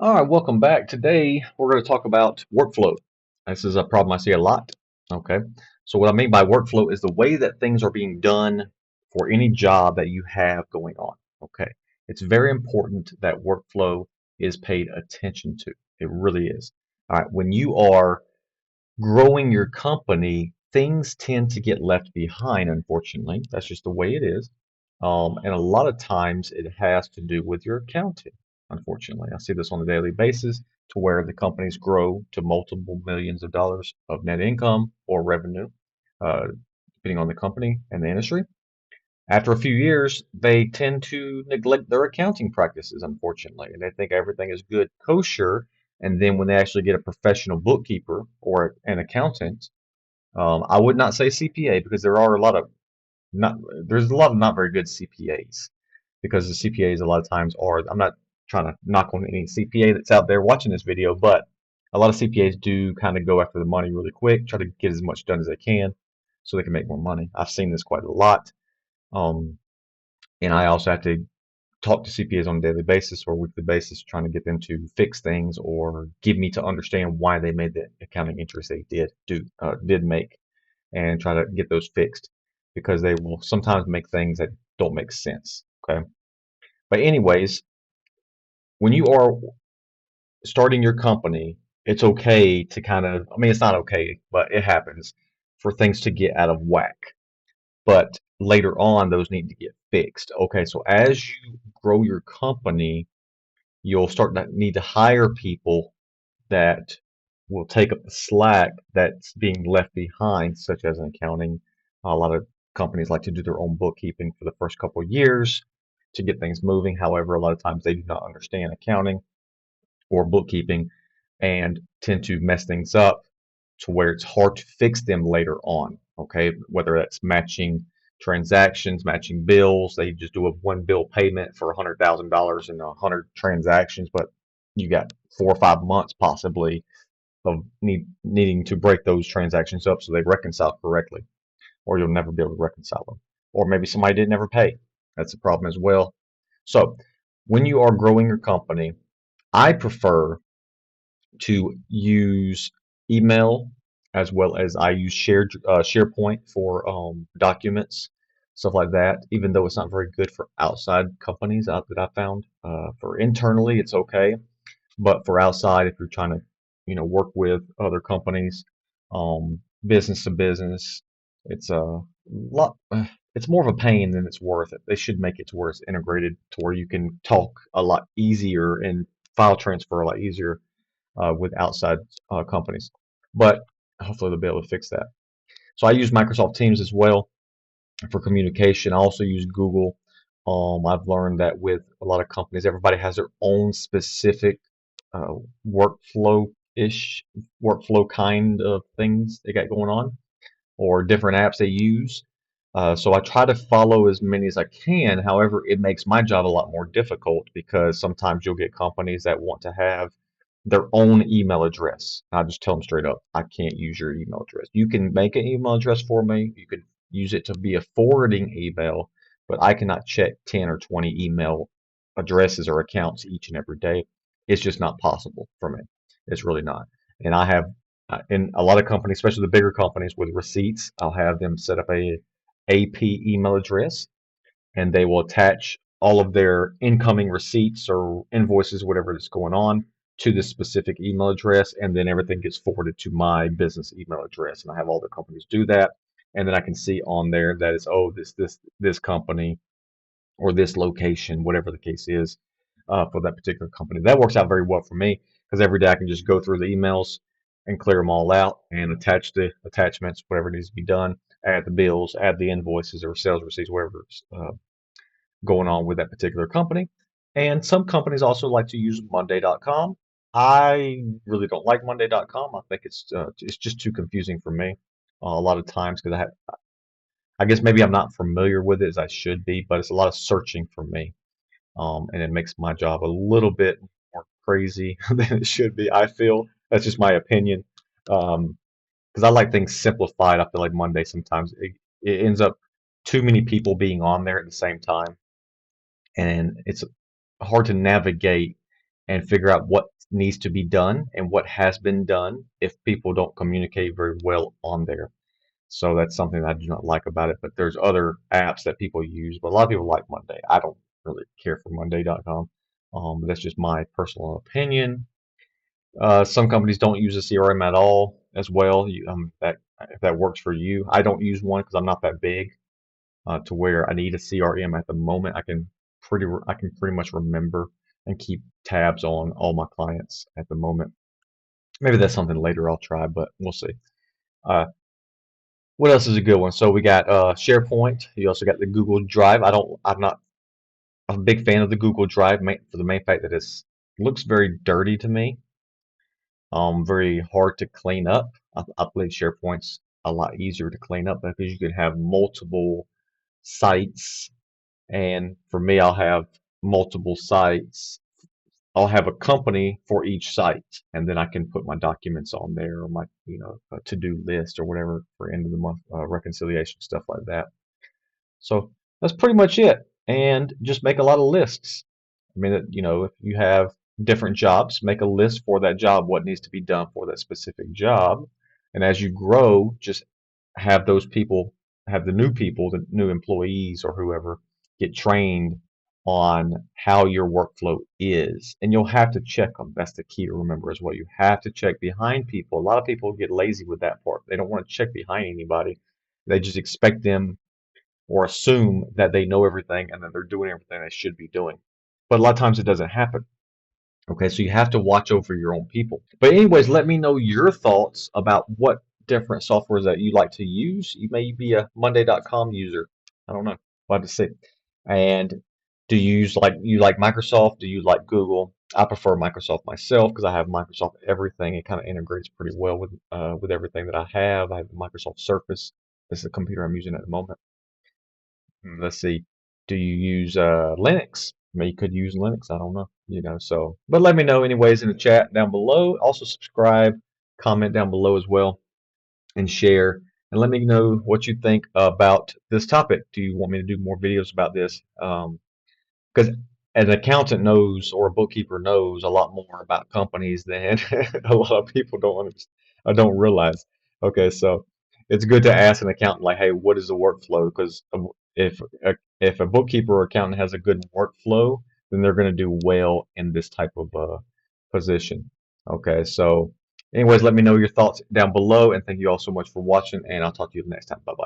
All right, welcome back. Today we're going to talk about workflow. This is a problem I see a lot. Okay, so what I mean by workflow is the way that things are being done for any job that you have going on. Okay, it's very important that workflow is paid attention to. It really is. All right, when you are growing your company, things tend to get left behind, unfortunately. That's just the way it is. And a lot of times it has to do with your accounting, unfortunately. I see this on a daily basis to where the companies grow to multiple millions of dollars of net income or revenue, depending on the company and the industry. After a few years, they tend to neglect their accounting practices, unfortunately, and they think everything is good, kosher. And then when they actually get a professional bookkeeper or an accountant, I would not say CPA because there are a lot of not there's a lot of not very good CPAs because the CPAs a lot of times are. I'm not trying to knock on any CPA that's out there watching this video, but a lot of CPAs do kind of go after the money really quick, try to get as much done as they can so they can make more money. I've seen this quite a lot. Um, and I also have to talk to CPAs on a daily basis or weekly basis, trying to get them to fix things or give me to understand why they made the accounting entries they did make, and try to get those fixed because they will sometimes make things that don't make sense. Okay, but anyways, when you are starting your company, it's okay to kind of, I mean, it's not okay, but it happens for things to get out of whack. But later on, those need to get fixed. Okay, so as you grow your company, you'll start to need to hire people that will take up the slack that's being left behind, such as in accounting. A lot of companies like to do their own bookkeeping for the first couple of years to get things moving. However, a lot of times they do not understand accounting or bookkeeping and tend to mess things up to where it's hard to fix them later on. Okay, whether that's matching transactions, matching bills, they just do a one bill payment for $100,000 and 100 transactions, but you got 4 or 5 months possibly of needing to break those transactions up so they reconcile correctly, or you'll never be able to reconcile them. Or maybe somebody didn't ever pay. That's a problem as well. So when you are growing your company, I prefer to use email as well as I use SharePoint for documents, stuff like that. Even though it's not very good for outside companies out that I found, for internally it's okay, but for outside, if you're trying to, work with other companies, business to business, it's a lot. It's more of a pain than it's worth it. They should make it to where it's integrated to where you can talk a lot easier and file transfer a lot easier with outside companies. But hopefully they'll be able to fix that. So I use Microsoft Teams as well for communication. I also use Google. I've learned that with a lot of companies, everybody has their own specific uh, workflow-ish, workflow kind of things they got going on, or different apps they use. So I try to follow as many as I can. However, it makes my job a lot more difficult because sometimes you'll get companies that want to have their own email address. I just tell them straight up, I can't use your email address. You can make an email address for me. You could use it to be a forwarding email, but I cannot check 10 or 20 email addresses or accounts each and every day. It's just not possible for me. It's really not. And I have in a lot of companies, especially the bigger companies with receipts, I'll have them set up a AP email address and they will attach all of their incoming receipts or invoices, whatever is going on, to this specific email address, and then everything gets forwarded to my business email address. And I have all the companies do that, and then I can see on there that it's, oh, this company or this location, whatever the case is, for that particular company. That works out very well for me because every day I can just go through the emails and clear them all out and attach the attachments, whatever needs to be done, add the bills, add the invoices or sales receipts, whatever's going on with that particular company. And some companies also like to use Monday.com. I really don't like Monday.com. I think it's just too confusing for me a lot of times because I guess maybe I'm not familiar with it as I should be, but it's a lot of searching for me, and it makes my job a little bit more crazy than it should be. I feel that's just my opinion, because I like things simplified. I feel like Monday sometimes it ends up too many people being on there at the same time, and it's hard to navigate and figure out what needs to be done and what has been done if people don't communicate very well on there. So that's something that I do not like about it. But there's other apps that people use, but a lot of people like Monday. I don't really care for Monday.com. But that's just my personal opinion. Some companies don't use a CRM at all as well. That if that works for you, I don't use one because I'm not that big to where I need a CRM at the moment. I can pretty much remember and keep tabs on all my clients at the moment. Maybe that's something later I'll try, but we'll see. Uh, what else is a good one? So we got SharePoint. You also got the Google Drive. I'm not a big fan of the Google Drive for the main fact that it looks very dirty to me. Very hard to clean up. I believe SharePoint's a lot easier to clean up because you can have multiple sites, and for me, I'll have multiple sites. I'll have a company for each site, and then I can put my documents on there or my, to-do list or whatever for end of the month reconciliation stuff like that. So that's pretty much it. And just make a lot of lists. I mean, if you have different jobs, make a list for that job, what needs to be done for that specific job. And as you grow, just have those people, have the new people, the new employees or whoever, get trained on how your workflow is. And you'll have to check them. That's the key to remember as well. You have to check behind people. A lot of people get lazy with that part. They don't want to check behind anybody. They just expect them or assume that they know everything and that they're doing everything they should be doing. But a lot of times it doesn't happen. Okay, so you have to watch over your own people. But anyways, let me know your thoughts about what different softwares that you like to use. You may be a Monday.com user. I don't know. We'll have to see. And do you like Microsoft? Do you like Google? I prefer Microsoft myself because I have Microsoft everything. It kind of integrates pretty well with everything that I have. I have the Microsoft Surface. This is the computer I'm using at the moment. Let's see. Do you use Linux? Maybe you could use Linux. I don't know. So, but let me know anyways in the chat down below. Also subscribe, comment down below as well, and share. And let me know what you think about this topic. Do you want me to do more videos about this? Because an accountant knows or a bookkeeper knows a lot more about companies than a lot of people don't realize. Okay, so it's good to ask an accountant like, hey, what is the workflow? Because if a bookkeeper or accountant has a good workflow, then they're going to do well in this type of position. Okay, so anyways, let me know your thoughts down below, and thank you all so much for watching, and I'll talk to you the next time. Bye bye.